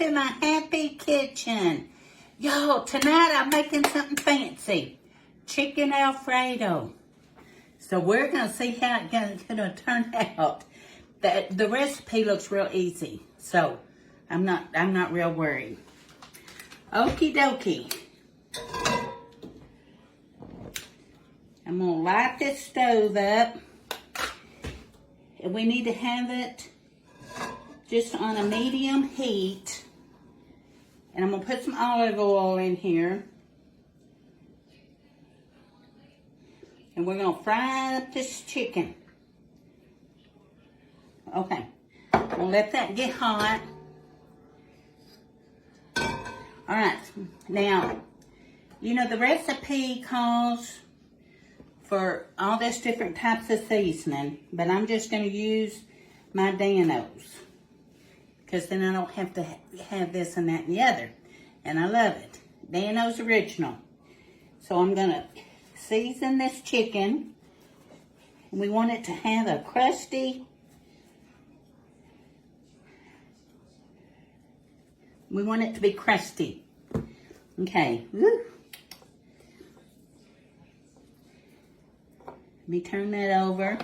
to my happy kitchen. Y'all, tonight I'm making something fancy. Chicken Alfredo. So we're going to see how it's going to turn out. The recipe looks real easy. So I'm not real worried. Okie dokie. I'm going to light this stove up. And we need to have it just on a medium heat. And I'm going to put some olive oil in here. And we're going to fry up this chicken. Okay. I'm going to let that get hot. Alright. Now, you know the recipe calls for all this different types of seasoning. But I'm just going to use my Danos. Because then I don't have to have this and that and the other. And I love it. Danos Original. So I'm going to season this chicken. We want it to have a crusty. We want it to be crusty. Okay. Woo. Let me turn that over.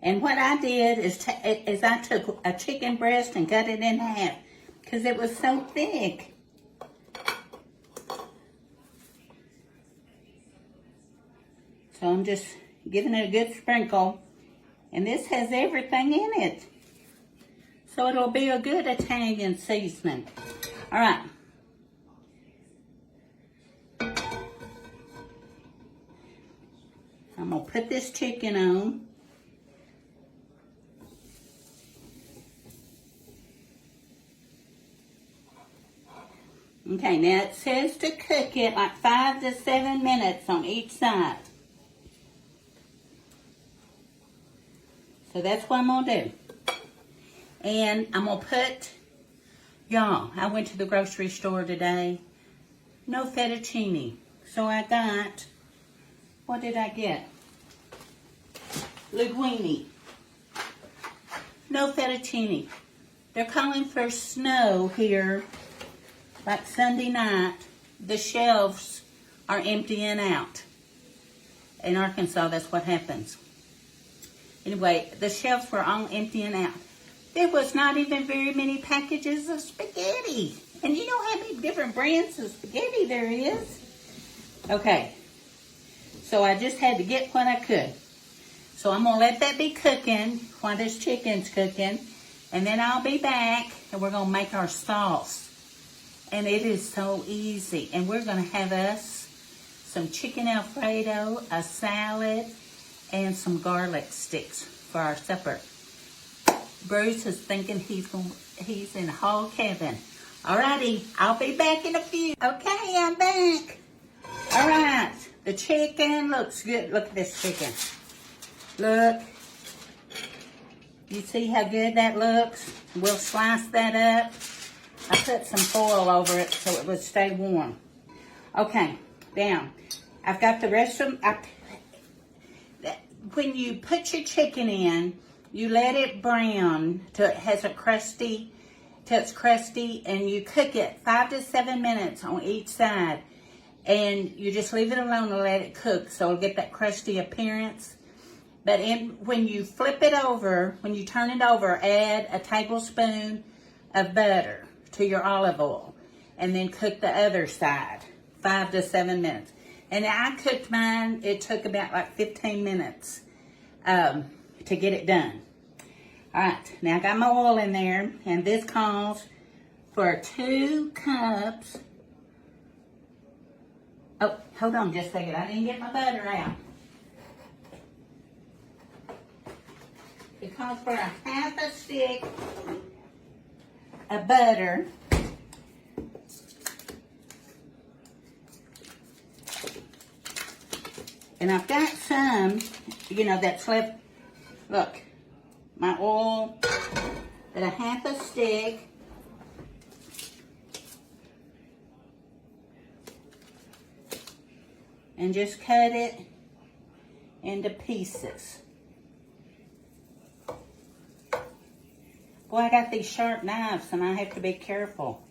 And what I did is I took a chicken breast and cut it in half because it was so thick. So I'm just giving it a good sprinkle. And this has everything in it. So it'll be a good Italian seasoning. All right. I'm going to put this chicken on. Okay, now it says to cook it like 5 to 7 minutes on each side. So that's what I'm going to do. And I'm going to put, y'all, I went to the grocery store today. No fettuccine. So I got, what did I get? Linguine. No fettuccine. They're calling for snow here. Like Sunday night, the shelves are emptying out. In Arkansas, that's what happens. Anyway, the shelves were all emptying out. There was not even very many packages of spaghetti. And you know how many different brands of spaghetti there is? Okay. So I just had to get what I could. So I'm going to let that be cooking while this chicken's cooking. And then I'll be back and we're going to make our sauce. And it is so easy. And we're going to have us some chicken Alfredo, a salad, and some garlic sticks for our supper. Bruce is thinking he's in hog heaven. Alrighty, I'll be back in a few. Okay, I'm back. Alright, the chicken looks good. Look at this chicken. Look. You see how good that looks? We'll slice that up. I put some foil over it so it would stay warm. Okay, down. I've got the rest of them. When you put your chicken in, you let it brown till it has a crusty, till it's crusty, and you cook it 5 to 7 minutes on each side. And you just leave it alone and let it cook so it'll get that crusty appearance. But when you flip it over, when you turn it over, add a tablespoon of butter to your olive oil, and then cook the other side 5 to 7 minutes. And I cooked mine. It took about like 15 minutes to get it done. All right, now I got my oil in there, and this calls for 2 cups. Oh, hold on just a second. I didn't get my butter out. It calls for a half a stick of butter. And I've got some, that's left. Look, my oil, at a half a stick. And just cut it into pieces. Boy, I got these sharp knives and I have to be careful.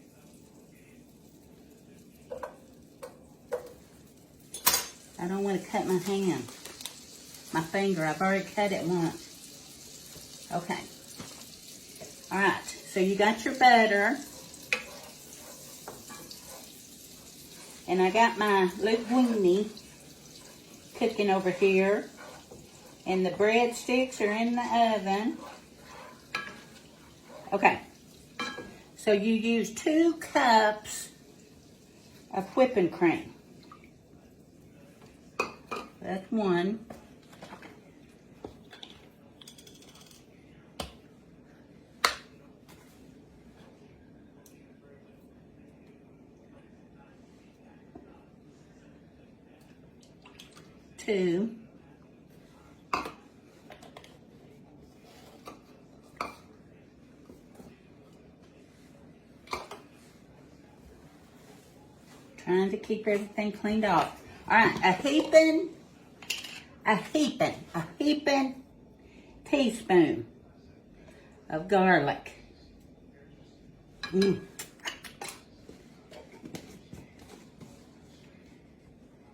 I don't want to cut my hand. My finger, I've already cut it once. Okay. All right, so you got your butter. And I got my linguine cooking over here. And the breadsticks are in the oven. Okay. So you use 2 cups of whipping cream. That's 1. Two. Trying to keep everything cleaned off. All right, a heaping teaspoon of garlic.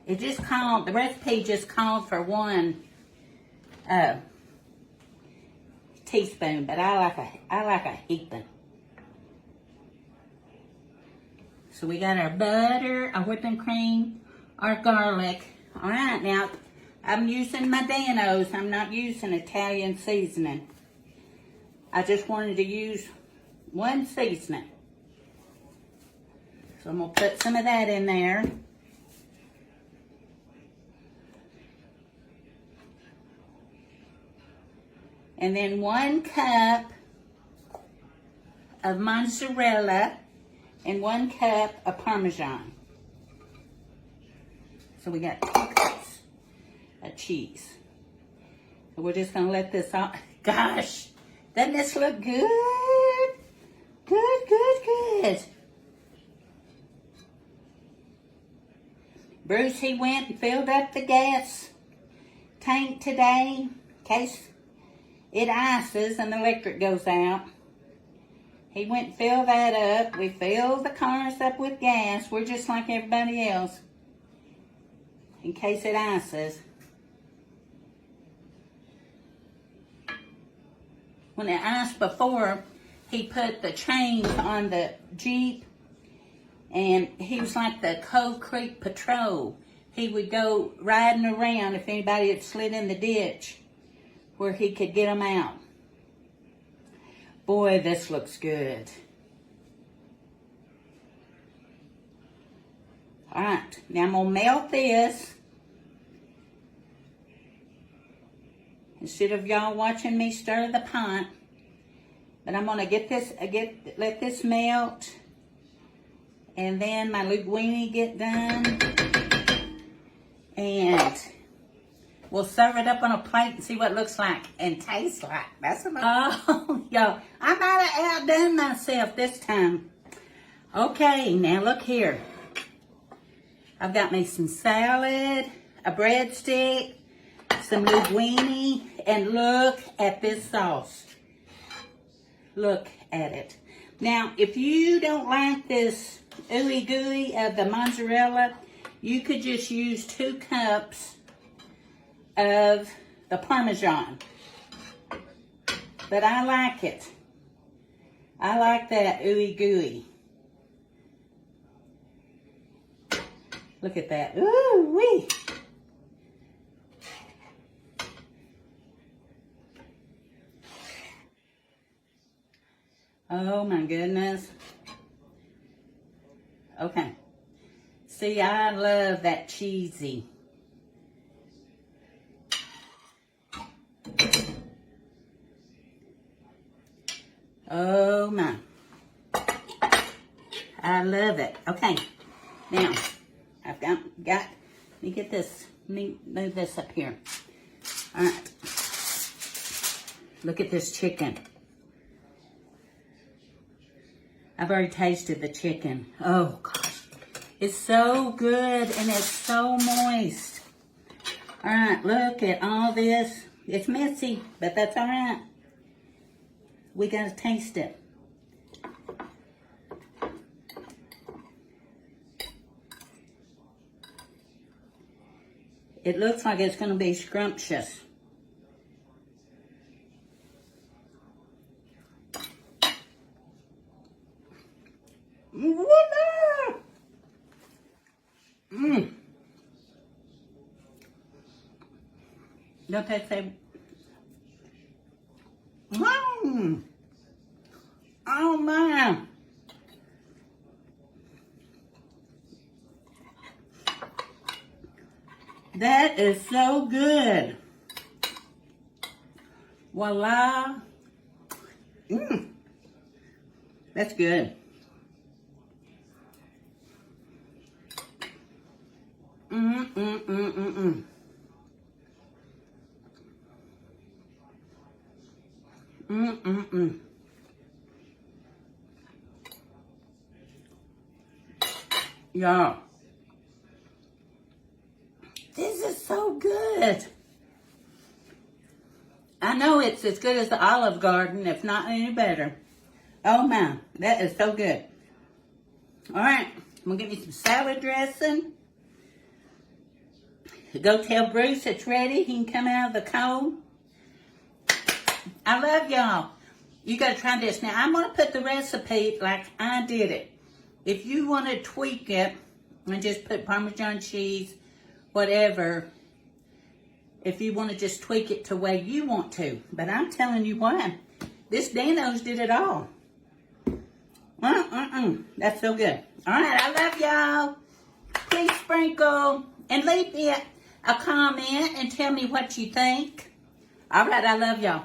It just called, the recipe just called for 1 teaspoon, but I like a heaping. So we got our butter, our whipping cream, our garlic. All right, now I'm using my Danos. I'm not using Italian seasoning. I just wanted to use 1 seasoning. So I'm gonna put some of that in there. And then 1 cup of mozzarella and 1 cup of Parmesan. So we got 2 cups of cheese. So we're just gonna let this all, gosh, doesn't this look good? Good. Bruce, he went and filled up the gas tank today in case it ices and the electric goes out. He went and filled that up. We filled the cars up with gas. We're just like everybody else in case it ices. When it iced before, he put the chains on the Jeep, and he was like the Cove Creek Patrol. He would go riding around if anybody had slid in the ditch where he could get them out. Boy, this looks good. All right, now I'm gonna melt this. Instead of y'all watching me stir the pot, but I'm gonna let this melt, and then my linguine get done, and we'll serve it up on a plate and see what it looks like and tastes like. That's enough. Oh, y'all, I might have outdone myself this time. Okay, now look here. I've got me some salad, a breadstick, some linguine, and look at this sauce. Look at it. Now, if you don't like this ooey gooey of the mozzarella, you could just use 2 cups of the Parmesan. But I like it. I like that ooey gooey. Look at that. Ooh wee. Oh my goodness. Okay. See, I love that cheesy. Oh my. I love it. Okay. Now, I've got, let me get this, let me move this up here. All right. Look at this chicken. I've already tasted the chicken. Oh gosh. It's so good and it's so moist. All right, look at all this. It's messy, but that's all right. We gotta taste it. It looks like it's gonna be scrumptious. Voila! Don't that say? Oh man! That is so good. Voila! That's good. Y'all, this is so good. I know it's as good as the Olive Garden, if not any better. Oh man, that is so good. All right, I'm gonna give you some salad dressing. Go tell Bruce it's ready. He can come out of the cold. I love y'all. You gotta try this. Now, I'm gonna put the recipe like I did it. If you wanna tweak it and just put Parmesan cheese, whatever, if you wanna just tweak it to the way you want to. But I'm telling you what, this Dano's did it all. That's so good. All right, I love y'all. Please sprinkle and leave me a comment and tell me what you think. All right, I love y'all.